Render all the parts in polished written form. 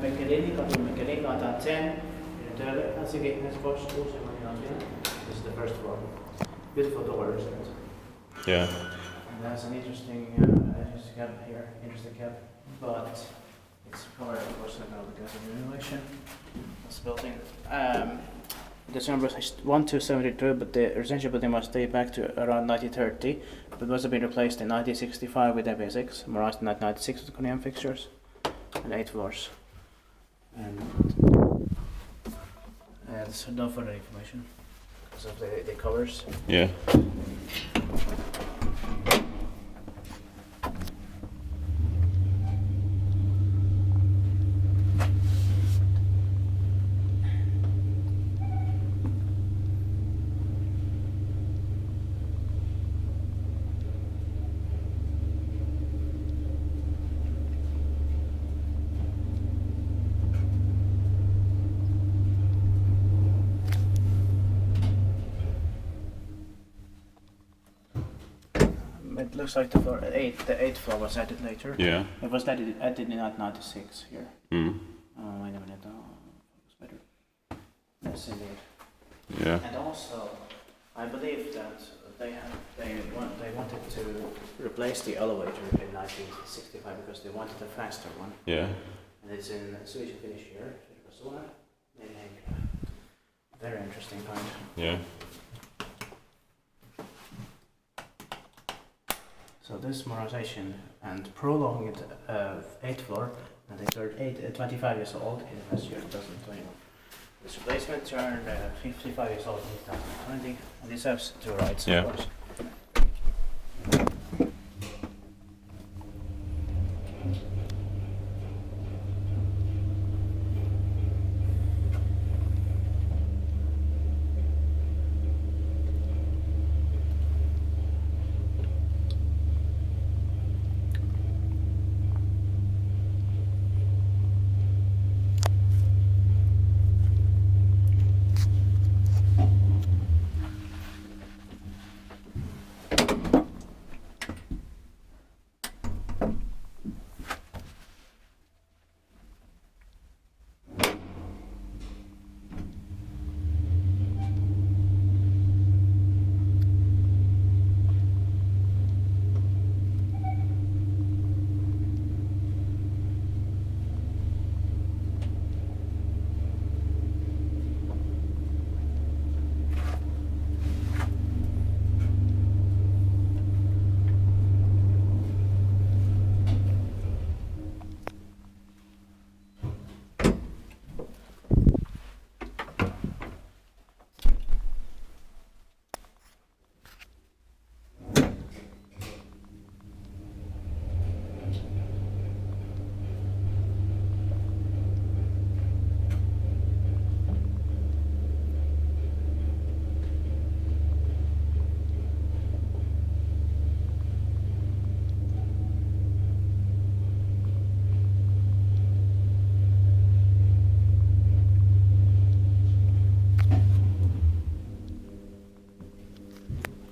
Mechelininkatu, Mechelininkatu 10 in Helsinki, This is the first floor. Beautiful doors. Yeah. And that's an interesting cab here, interesting cab, but it's covered of course now because of the renovation. This building. The number is 1272, but the residential building must date back to around 1930, but must have been replaced in 1965 with MPA6, modernized in 1996 with Kone fixtures, and 8 floors. And there's no further information because of the covers. Yeah. It looks like the eighth floor was added later. Yeah. It was added in 1996 here. Mm. Oh, wait a minute. Oh, it's better. Yes, indeed. Yeah. And also, I believe that they wanted to replace the elevator in 1965 because they wanted a faster one. Yeah. And it's in Swedish finish here. Very interesting kind. Yeah. So this modernization and prolonging it 8th floor, and they turned 25 years old in last year, 2021. This replacement turned 55 years old in 2020, and this has two rights, Yeah. of course.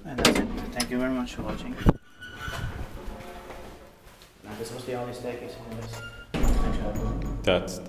And that's it. Thank you very much for watching. And this was the only staircase in this. That's